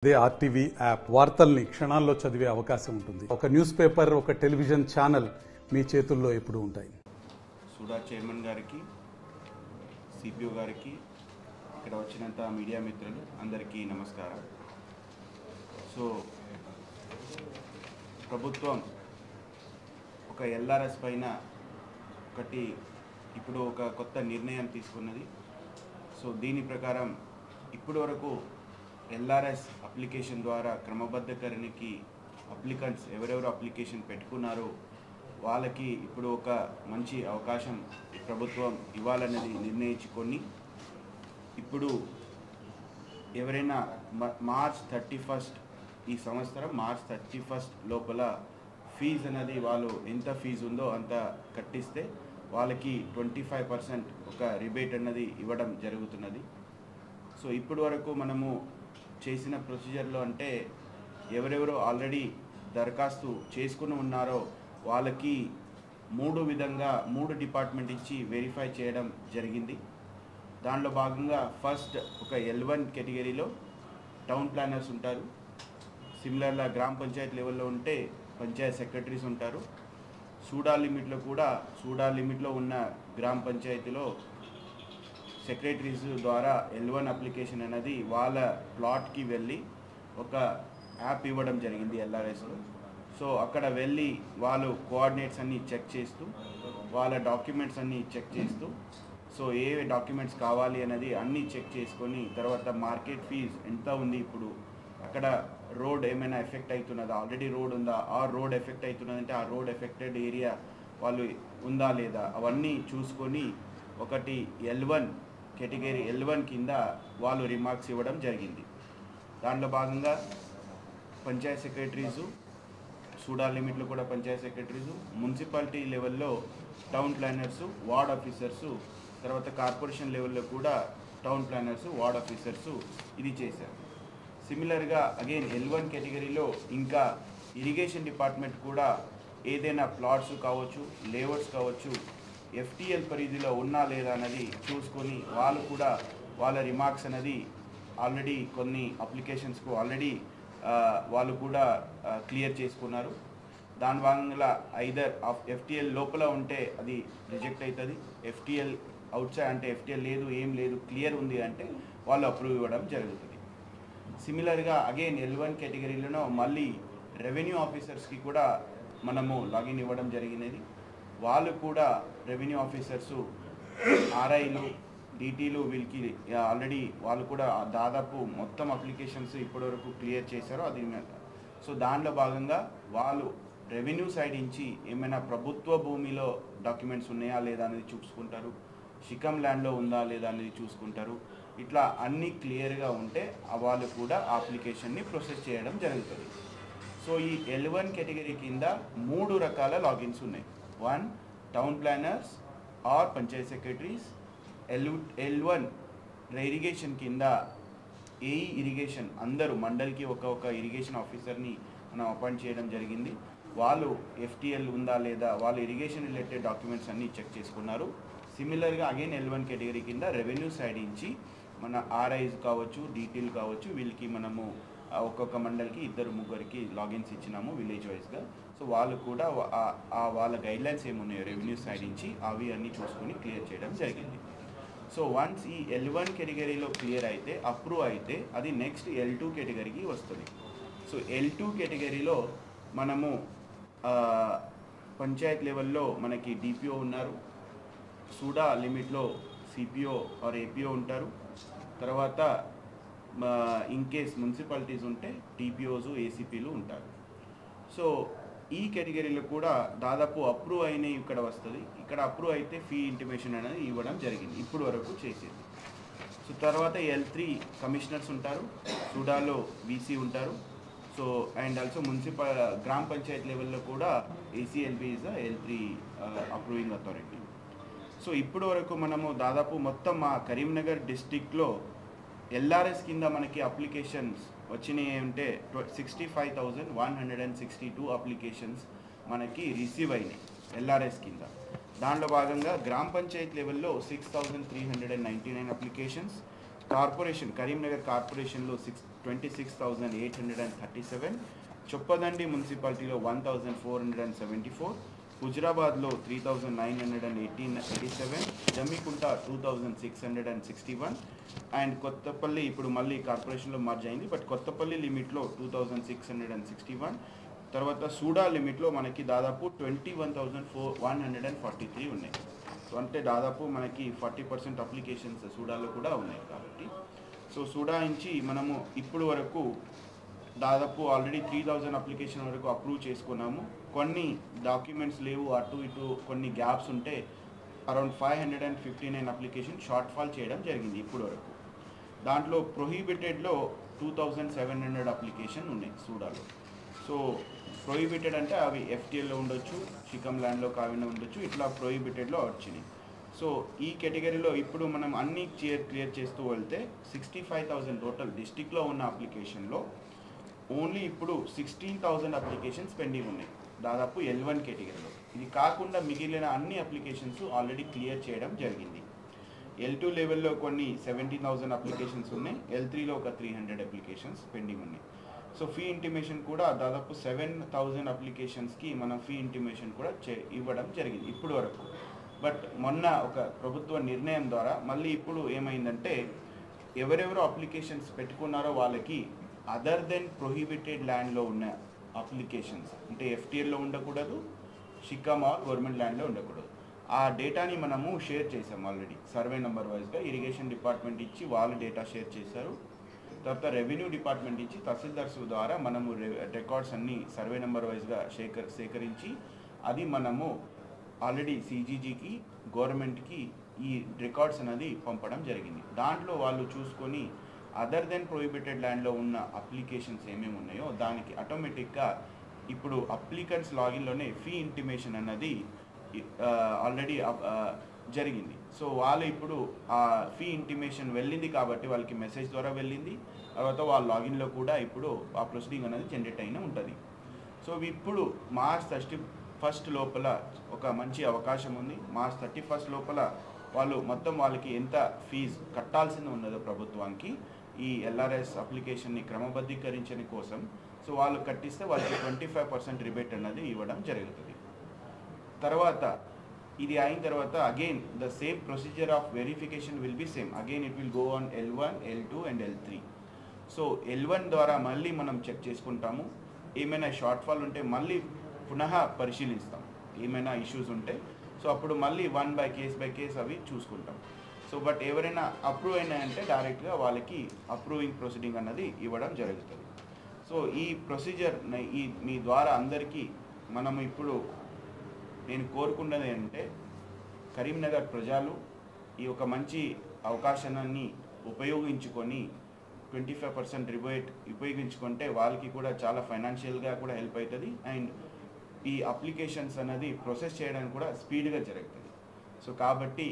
అదే RTV app వార్తల్ని క్షణాల్లో చదివే అవకాశం ఉంటుంది. ఒక న్యూస్ పేపర్, ఒక టెలివిజన్ ఛానల్ మీ చేతుల్లో ఎప్పుడూ ఉంటాయి. సూడా చైర్మన్ గారికి, సిపిఓ గారికి, ఇక్కడ వచ్చినంత మీడియా మిత్రులు అందరికీ నమస్కారం. సో ప్రభుత్వం ఒక ఎల్ఆర్ఎస్ పైన ఇప్పుడు ఒక కొత్త నిర్ణయం తీసుకున్నది. సో దీని ప్రకారం ఇప్పటి వరకు ఎల్ఆర్ఎస్ అప్లికేషన్ ద్వారా క్రమబద్ధకరణకి అప్లికెంట్స్ ఎవరెవరు అప్లికేషన్ పెట్టుకున్నారో వాళ్ళకి ఇప్పుడు ఒక మంచి అవకాశం ప్రభుత్వం ఇవ్వాలన్నది నిర్ణయించుకొని ఇప్పుడు ఎవరైనా మార్చ్ 31 ఈ సంవత్సరం మార్చ్ 31 లోపల ఫీజు అనేది వాళ్ళు ఎంత ఫీజు ఉందో అంత కట్టిస్తే వాళ్ళకి 25% ఒక రిబేట్ అన్నది ఇవ్వడం జరుగుతున్నది. సో ఇప్పటి వరకు మనము చేసిన ప్రొసీజర్లో అంటే ఎవరెవరు ఆల్రెడీ దరఖాస్తు చేసుకుని ఉన్నారో వాళ్ళకి మూడు డిపార్ట్మెంట్ ఇచ్చి వెరిఫై చేయడం జరిగింది. దానిలో భాగంగా ఫస్ట్ ఒక L1 కేటగిరీలో టౌన్ ప్లానర్స్ ఉంటారు. సిమిలర్గా గ్రామ పంచాయతీ లెవెల్లో ఉంటే పంచాయత్ సెక్రటరీస్ ఉంటారు. సూడా లిమిట్లో ఉన్న గ్రామ పంచాయతీలో సెక్రటరీస్ ద్వారా L1 అప్లికేషన్ అనేది వాళ్ళ ప్లాట్కి వెళ్ళి ఒక యాప్ ఇవ్వడం జరిగింది ఎల్ఆర్ఎస్లో. సో అక్కడ వెళ్ళి వాళ్ళు కోఆర్డినేట్స్ అన్నీ చెక్ చేస్తూ వాళ్ళ డాక్యుమెంట్స్ అన్నీ చెక్ చేస్తూ సో ఏ డాక్యుమెంట్స్ కావాలి అనేది అన్నీ చెక్ చేసుకొని తర్వాత మార్కెట్ ఫీజ్ ఎంత ఉంది, ఇప్పుడు అక్కడ రోడ్ ఏమైనా ఎఫెక్ట్ అవుతున్నదా, ఆల్రెడీ రోడ్ ఉందా, ఆ రోడ్ ఎఫెక్ట్ అవుతున్నదంటే ఆ రోడ్ ఎఫెక్టెడ్ ఏరియా వాళ్ళు ఉందా లేదా అవన్నీ చూసుకొని ఒకటి L1 కేటగిరీ L1 కింద వాళ్ళు రిమార్క్స్ ఇవ్వడం జరిగింది. దాంట్లో భాగంగా పంచాయత్ సెక్రటరీసు, సూడా లిమిట్లో కూడా పంచాయత్ సెక్రటరీసు, మున్సిపాలిటీ లెవెల్లో టౌన్ ప్లానర్సు, వార్డ్ ఆఫీసర్సు, తర్వాత కార్పొరేషన్ లెవెల్లో కూడా టౌన్ ప్లానర్సు, వార్డ్ ఆఫీసర్సు ఇది చేశారు. సిమిలర్గా అగైన్ L1 కేటగిరీలో ఇంకా ఇరిగేషన్ డిపార్ట్మెంట్ కూడా ఏదైనా ప్లాట్స్ కావచ్చు, లేఅవుట్స్ కావచ్చు, FTL పరిధిలో ఉన్నా లేదా అన్నది చూసుకొని వాళ్ళు కూడా వాళ్ళ రిమార్క్స్ అనేది ఆల్రెడీ కొన్ని అప్లికేషన్స్కు ఆల్రెడీ వాళ్ళు కూడా క్లియర్ చేసుకున్నారు. దాని భాగంగా ఐదర్ FTL లోపల ఉంటే అది రిజెక్ట్ అవుతుంది, FTL అవుట్ సైడ్ అంటే FTL లేదు, ఏం లేదు, క్లియర్ ఉంది అంటే వాళ్ళు అప్రూవ్ ఇవ్వడం జరుగుతుంది. సిమిలర్గా అగైన్ L1 కేటగిరీలో మళ్ళీ రెవెన్యూ ఆఫీసర్స్కి కూడా మనము లాగిన్ ఇవ్వడం జరిగినది. వాళ్ళు కూడా రెవెన్యూ ఆఫీసర్సు, RIలు, DTలు వీళ్ళకి ఆల్రెడీ వాళ్ళు కూడా దాదాపు మొత్తం అప్లికేషన్స్ ఇప్పటివరకు క్లియర్ చేశారు. అది సో దాంట్లో భాగంగా వాళ్ళు రెవెన్యూ సైడ్ నుంచి ఏమైనా ప్రభుత్వ భూమిలో డాక్యుమెంట్స్ ఉన్నాయా లేదా అనేది చూసుకుంటారు, షికమ్ ల్యాండ్లో ఉందా లేదా అనేది చూసుకుంటారు. ఇట్లా అన్నీ క్లియర్గా ఉంటే వాళ్ళు కూడా అప్లికేషన్ని ప్రొసెస్ చేయడం జరుగుతుంది. సో ఈ L1 కేటగిరీ కింద 3 రకాల లాగిన్స్ ఉన్నాయి. 1 town planners or panchayat secretaries. L1 irrigation కింద ఏఈ ఇరిగేషన్ అందరూ మండల్కి ఒక ఇరిగేషన్ ఆఫీసర్ని మనం అపాయింట్ చేయడం జరిగింది. వాళ్ళు FTL ఉందా లేదా వాళ్ళు ఇరిగేషన్ రిలేటెడ్ డాక్యుమెంట్స్ అన్నీ చెక్ చేసుకున్నారు. సిమిలర్గా అగైన్ L1 కేటగిరీ కింద రెవెన్యూ సైడ్ నుంచి మన RIs కావచ్చు, DTలు కావచ్చు, వీళ్ళకి మనము ఒక్కొక్క మండల్కి 2-3 లాగిన్స్ ఇచ్చినాము విలేజ్ వైజ్గా. సో వాళ్ళు కూడా వాళ్ళ గైడ్లైన్స్ ఏమున్నాయో రెవెన్యూ సైడ్ నుంచి అవి అన్నీ చూసుకొని క్లియర్ చేయడం జరిగింది. సో వన్స్ ఈ L1 కేటగిరీలో క్లియర్ అయితే, అప్రూవ్ అయితే అది నెక్స్ట్ L2 కేటగిరీకి వస్తుంది. సో L2 కేటగిరీలో మనము పంచాయత్ లెవెల్లో మనకి DPO ఉన్నారు, సూడా లిమిట్లో CPO ఆర్ APO ఉంటారు, తర్వాత ఇన్ కేస్ మున్సిపాలిటీస్ ఉంటే TPOs, ACPలు ఉంటారు. సో ఈ కేటగిరీలో కూడా దాదాపు అప్రూవ్ అయినవి ఇక్కడ వస్తుంది. ఇక్కడ అప్రూవ్ అయితే ఫీ ఇంటిమేషన్ అనేది ఇవ్వడం జరిగింది ఇప్పుడు వరకు చేసేది. సో తర్వాత L3 కమిషనర్స్ ఉంటారు, సూడాలో VC ఉంటారు. సో అండ్ ఆల్సో గ్రామ పంచాయతీ లెవెల్లో కూడా ACLB is the L3 approving authority. So ఇప్పుడు వరకు మనము దాదాపు మొత్తం మా కరీంనగర్ డిస్టిక్లో LRS కింద మనకి అప్లికేషన్స్ వచ్చినాయి అంటే 65,162 అప్లికేషన్స్ మనకి రిసీవ్ అయినాయి LRS కింద. దాంట్లో భాగంగా గ్రామ పంచాయతీ లెవెల్లో 6,399 అప్లికేషన్స్, కార్పొరేషన్ కరీంనగర్ కార్పొరేషన్లో 26,837, చొప్పదండి మున్సిపాలిటీలో 1,474, హుజరాబాద్లో 3,987, జమ్మికుంట 2,661 అండ్ కొత్తపల్లి ఇప్పుడు మళ్ళీ కార్పొరేషన్లో మర్జ్ అయింది, బట్ కొత్తపల్లి లిమిట్లో 2,661. తర్వాత సూడా లిమిట్లో మనకి దాదాపు 21,143 ఉన్నాయి. సో అంటే దాదాపు మనకి 40% అప్లికేషన్స్ సూడాలో కూడా ఉన్నాయి కాబట్టి, సో సూడా నుంచి మనము ఇప్పుడు వరకు దాదాపు ఆల్రెడీ 3,000 అప్లికేషన్ వరకు అప్రూవ్ చేసుకున్నాము. కొన్ని డాక్యుమెంట్స్ లేవు, అటు ఇటు కొన్ని గ్యాప్స్ ఉంటే అరౌండ్ 559 అప్లికేషన్ షార్ట్ ఫాల్ చేయడం జరిగింది ఇప్పుడు వరకు. దాంట్లో ప్రొహిబిటెడ్లో 2,700 అప్లికేషన్ ఉన్నాయి సూడాలో. సో ప్రొహిబిటెడ్ అంటే అవి ఎఫ్టీఎల్లో ఉండొచ్చు, షికమ్ ల్యాండ్లో కావిన ఉండొచ్చు, ఇట్లా ప్రొహిబిటెడ్లో వచ్చినాయి. సో ఈ కేటగిరీలో ఇప్పుడు మనం అన్ని క్లియర్ చేస్తూ వెళ్తే 65,000 టోటల్ డిస్టిక్లో ఉన్న అప్లికేషన్లో ఓన్లీ ఇప్పుడు 16,000 అప్లికేషన్స్ పెండింగ్ ఉన్నాయి దాదాపు L1 కేటగిరీలో. ఇది కాకుండా మిగిలిన అన్ని అప్లికేషన్స్ ఆల్రెడీ క్లియర్ చేయడం జరిగింది. L2 లెవెల్లో కొన్ని 17,000 అప్లికేషన్స్ ఉన్నాయి, L3లో ఒక 300 అప్లికేషన్స్ పెండింగ్ ఉన్నాయి. సో ఫీ ఇంటిమేషన్ కూడా దాదాపు 7,000 అప్లికేషన్స్కి మనం ఫీ ఇంటిమేషన్ కూడా ఇవ్వడం జరిగింది ఇప్పుడు వరకు. బట్ మొన్న ఒక ప్రభుత్వ నిర్ణయం ద్వారా మళ్ళీ ఇప్పుడు ఏమైందంటే ఎవరెవరో అప్లికేషన్స్ పెట్టుకున్నారో వాళ్ళకి అదర్ దెన్ ప్రొహిబిటెడ్ ల్యాండ్లో ఉన్న అప్లికేషన్స్ అంటే ఎఫ్టీఎల్లో ఉండకూడదు, షికమ్ ఆర్ గవర్నమెంట్ ల్యాండ్లో ఉండకూడదు. ఆ డేటాని మనము షేర్ చేసాం ఆల్రెడీ సర్వే నెంబర్ వైజ్గా. ఇరిగేషన్ డిపార్ట్మెంట్ ఇచ్చి వాళ్ళు డేటా షేర్ చేశారు. తర్వాత రెవెన్యూ డిపార్ట్మెంట్ ఇచ్చి తహసీల్దార్స్ ద్వారా మనము రికార్డ్స్ అన్నీ సర్వే నెంబర్ వైజ్గా సేకరించి అది మనము ఆల్రెడీ CGGకి గవర్నమెంట్కి ఈ రికార్డ్స్ అనేది పంపడం జరిగింది. దాంట్లో వాళ్ళు చూసుకొని అదర్ దెన్ ప్రొహిబిటెడ్ ల్యాండ్లో ఉన్న అప్లికేషన్స్ ఏమేమి ఉన్నాయో దానికి ఆటోమేటిక్గా ఇప్పుడు అప్లికెంట్స్ లాగిన్లోనే ఫీ ఇంటిమేషన్ అన్నది ఆల్రెడీ జరిగింది. సో వాళ్ళు ఇప్పుడు ఆ ఫీ ఇంటిమేషన్ వెళ్ళింది కాబట్టి వాళ్ళకి మెసేజ్ ద్వారా వెళ్ళింది. తర్వాత వాళ్ళ లాగిన్లో కూడా ఇప్పుడు ఆ ప్రొసీడింగ్ అనేది జనరేట్ అయినా ఉంటుంది. సో ఇప్పుడు మార్చ్ 31 లోపల ఒక మంచి అవకాశం ఉంది. మార్చ్ 31 లోపల వాళ్ళు మొత్తం వాళ్ళకి ఎంత ఫీజు కట్టాల్సింది ఉన్నదో ప్రభుత్వానికి ఈ LRS అప్లికేషన్ని క్రమబద్ధీకరించని కోసం, సో వాళ్ళు కట్టిస్తే వాళ్ళకి 25% రిబేట్ అన్నది ఇవ్వడం జరుగుతుంది. తర్వాత ఇది అయిన తర్వాత again the same procedure of verification will be same. Again it will go on L1, L2 and L3. So L1 ద్వారా మళ్ళీ మనం చెక్ చేసుకుంటాము. ఏమైనా షార్ట్ ఫాల్ ఉంటే మళ్ళీ పునః పరిశీలిస్తాం, ఏమైనా ఇష్యూస్ ఉంటే. సో అప్పుడు మళ్ళీ బై కేస్ అవి చూసుకుంటాం. సో బట్ ఎవరైనా అప్రూవ్ అయినాయంటే డైరెక్ట్గా వాళ్ళకి అప్రూవింగ్ ప్రొసీడింగ్ అన్నది ఇవ్వడం జరుగుతుంది. సో ఈ ప్రొసీజర్ మీ ద్వారా అందరికీ మనం ఇప్పుడు నేను కోరుకున్నది ఏంటంటే కరీంనగర్ ప్రజలు ఈ ఒక మంచి అవకాశాన్ని ఉపయోగించుకొని 25% రిబేట్ ఉపయోగించుకుంటే వాళ్ళకి కూడా చాలా ఫైనాన్షియల్గా కూడా హెల్ప్ అవుతుంది అండ్ ఈ అప్లికేషన్స్ అనేది ప్రాసెస్ చేయడానికి కూడా స్పీడ్గా జరుగుతుంది. సో కాబట్టి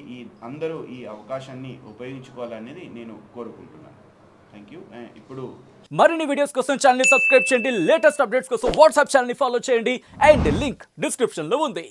అందరూ ఈ అవకాశాన్ని ఉపయోగించుకోవాలనేది నేను కోరుకుంటున్నాను. Thank you. ఇప్పుడు మరిన్ని వీడియోస్ కోసం ఛానల్ ని సబ్స్క్రైబ్ చేయండి, లేటెస్ట్ అప్డేట్స్ కోసం వాట్సాప్ ఛానల్ ని ఫాలో చేయండి అండ్ లింక్ డిస్క్రిప్షన్ లో ఉంది.